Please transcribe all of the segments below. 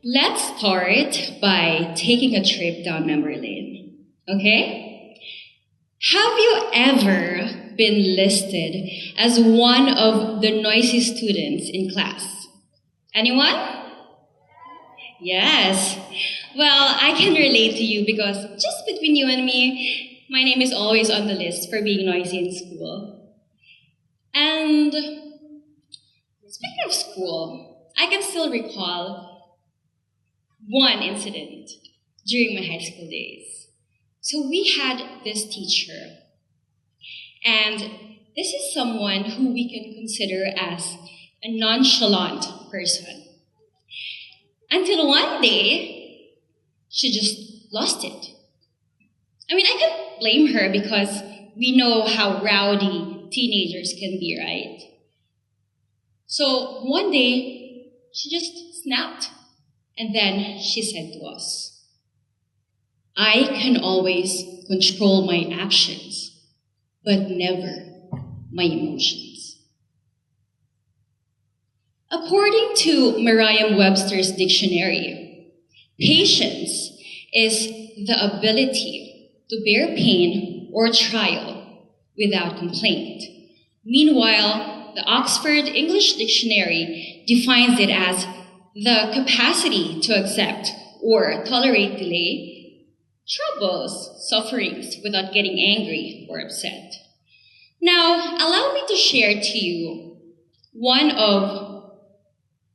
Let's start by taking a trip down memory lane, okay? Have you ever been listed as one of the noisy students in class? Anyone? Yes. Well, I can relate to you because just between you and me, my name is always on the list for being noisy in school. And speaking of school, I can still recall one incident during my high school days. So we had this teacher, and this is someone who we can consider as a nonchalant person. Until one day, she just lost it. I mean, I can't blame her because we know how rowdy teenagers can be, right? So one day, she just snapped. And then she said to us, I can always control my actions, but never my emotions. According to Merriam-Webster's dictionary, patience is the ability to bear pain or trial without complaint. Meanwhile, the Oxford English Dictionary defines it as the capacity to accept or tolerate delay, troubles, sufferings without getting angry or upset. Now, allow me to share to you one of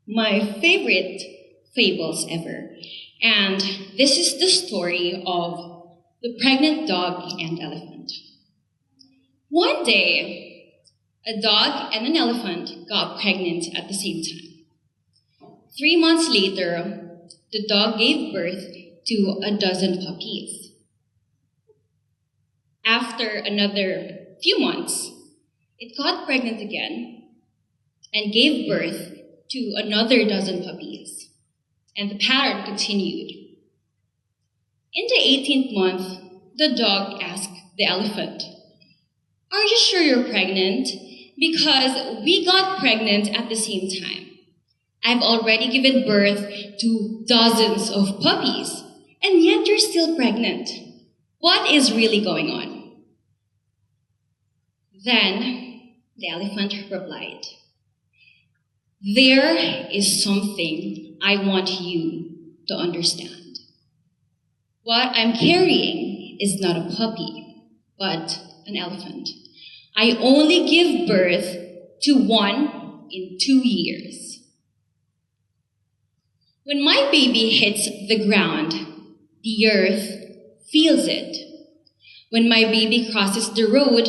my favorite fables ever. And this is the story of the pregnant dog and elephant. One day, a dog and an elephant got pregnant at the same time. 3 months later, the dog gave birth to a dozen puppies. After another few months, it got pregnant again and gave birth to another dozen puppies. And the pattern continued. In the 18th month, the dog asked the elephant, Are you sure you're pregnant? Because we got pregnant at the same time. I've already given birth to dozens of puppies, and yet you're still pregnant. What is really going on? Then the elephant replied, There is something I want you to understand. What I'm carrying is not a puppy, but an elephant. I only give birth to one in 2 years. When my baby hits the ground, the earth feels it. When my baby crosses the road,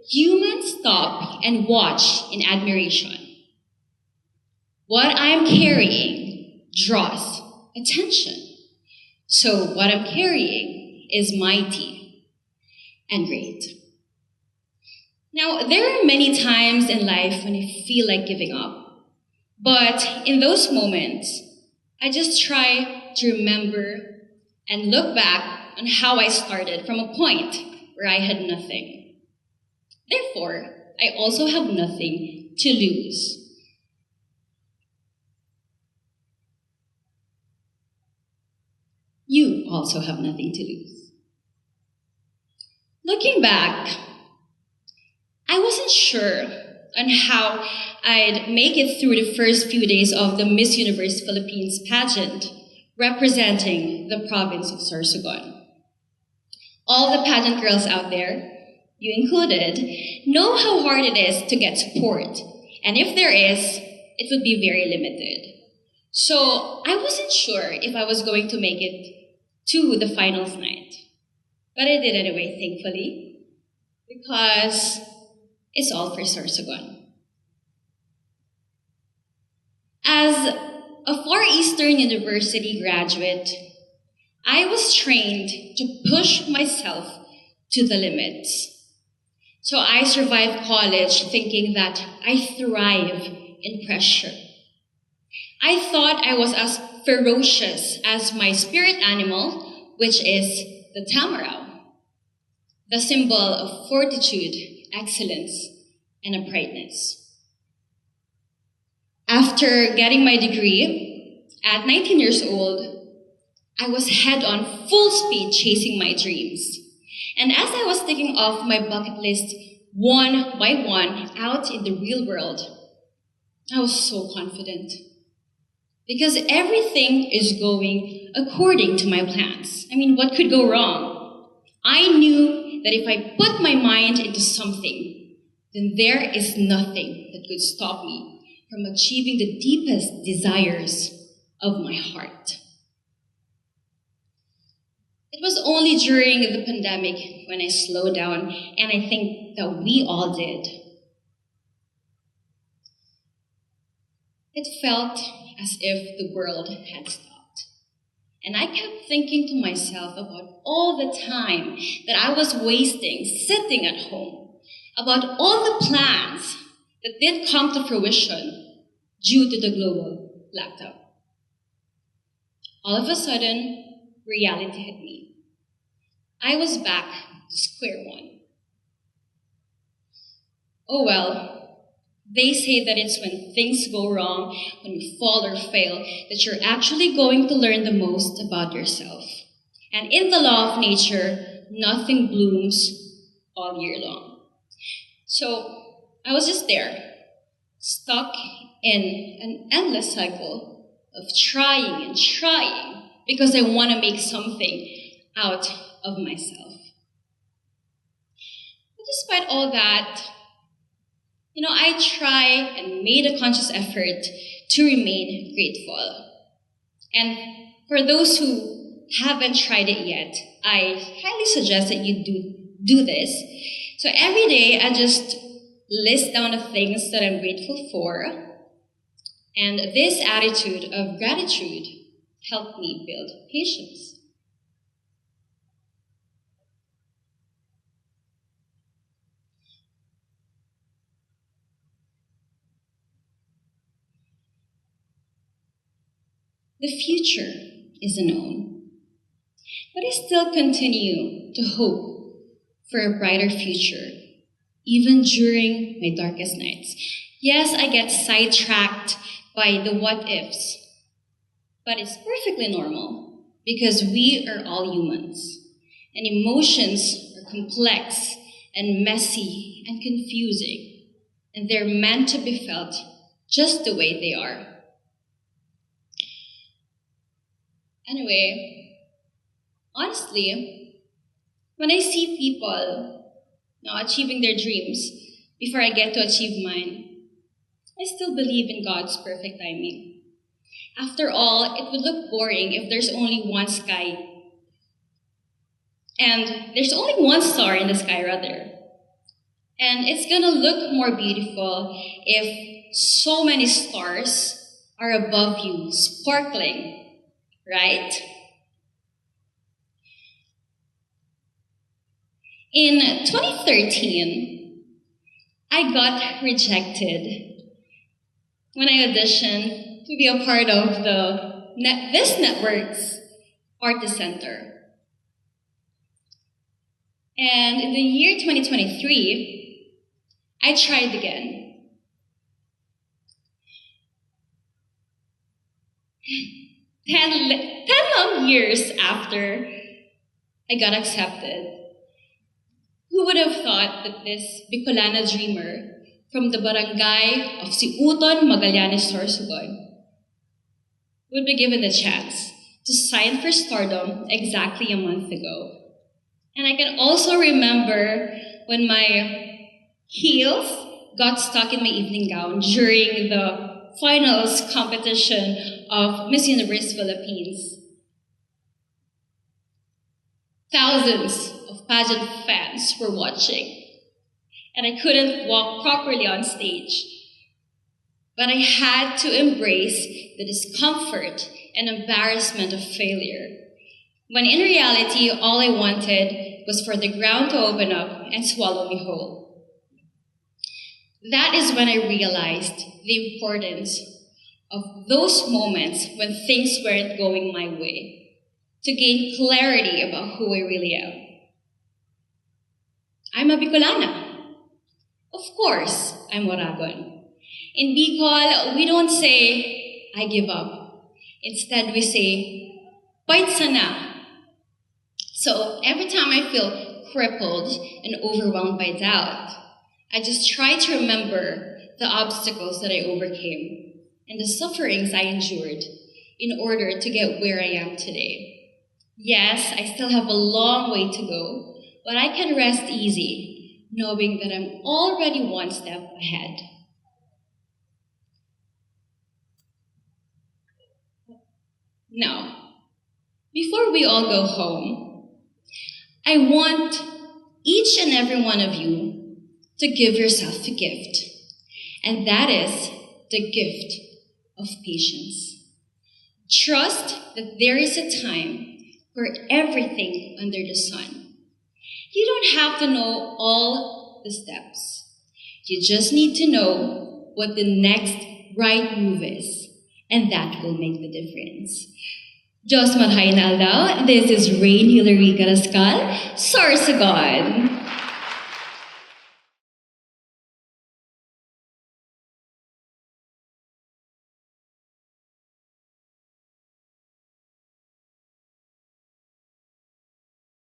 humans stop and watch in admiration. What I am carrying draws attention. So what I'm carrying is mighty and great. Now, there are many times in life when I feel like giving up. But in those moments, I just try to remember and look back on how I started from a point where I had nothing. Therefore, I also have nothing to lose. You also have nothing to lose. Looking back, I wasn't sure on how I'd make it through the first few days of the Miss Universe Philippines pageant representing the province of Sorsogon. All the pageant girls out there, you included, know how hard it is to get support. And if there is, it would be very limited. So I wasn't sure if I was going to make it to the finals night. But I did anyway, thankfully, because it's all for Sorsogon. As a Far Eastern University graduate, I was trained to push myself to the limits. So I survived college thinking that I thrive in pressure. I thought I was as ferocious as my spirit animal, which is the Tamaro, the symbol of fortitude, excellence, and uprightness. After getting my degree, At 19 years old, I was head on full speed chasing my dreams. And as I was ticking off my bucket list one by one out in the real world, I was so confident. Because everything is going according to my plans. I mean, what could go wrong? I knew that if I put my mind into something, then there is nothing that could stop me from achieving the deepest desires of my heart. It was only during the pandemic when I slowed down, and I think that we all did. It felt as if the world had stopped. And I kept thinking to myself about all the time that I was wasting sitting at home, about all the plans that did come to fruition due to the global lockdown. All of a sudden, reality hit me. I was back to square one. Oh well. They say that it's when things go wrong, when you fall or fail, that you're actually going to learn the most about yourself. And in the law of nature, nothing blooms all year long. So I was just there, stuck in an endless cycle of trying and trying because I want to make something out of myself. But despite all that, I try and made a conscious effort to remain grateful. And for those who haven't tried it yet, I highly suggest that you do this. So every day, I just list down the things that I'm grateful for. And this attitude of gratitude helped me build patience. The future is unknown, but I still continue to hope for a brighter future, even during my darkest nights. Yes, I get sidetracked by the what ifs, but it's perfectly normal because we are all humans, and emotions are complex and messy and confusing, and they're meant to be felt just the way they are. Anyway, honestly, when I see people achieving their dreams before I get to achieve mine, I still believe in God's perfect timing. After all, it would look boring if there's only one sky. And there's only one star in the sky, rather. And it's gonna look more beautiful if so many stars are above you, sparkling. Right? In 2013, I got rejected when I auditioned to be a part of this network's Artist Center. And in the year 2023, I tried again. 10 long years after I got accepted, who would have thought that this Bicolana dreamer from the barangay of Siuton, Magallanes, Sorsogon would be given the chance to sign for stardom exactly a month ago. And I can also remember when my heels got stuck in my evening gown during the finals competition of Miss Universe Philippines. Thousands of pageant fans were watching, and I couldn't walk properly on stage. But I had to embrace the discomfort and embarrassment of failure, when in reality, all I wanted was for the ground to open up and swallow me whole. That is when I realized the importance of those moments when things weren't going my way, to gain clarity about who I really am. I'm a Bicolana. Of course, I'm Moragon. In Bicol, we don't say, I give up. Instead, we say, "Bite sana." So every time I feel crippled and overwhelmed by doubt, I just try to remember the obstacles that I overcame and the sufferings I endured in order to get where I am today. Yes, I still have a long way to go, but I can rest easy, knowing that I'm already one step ahead. Now, before we all go home, I want each and every one of you to give yourself a gift, and that is the gift of patience. Trust that there is a time for everything under the sun. You don't have to know all the steps. You just need to know what the next right move is, and that will make the difference. Diyos marhain aldaw, this is Rein Hillary Carrascal, Sorry sa God.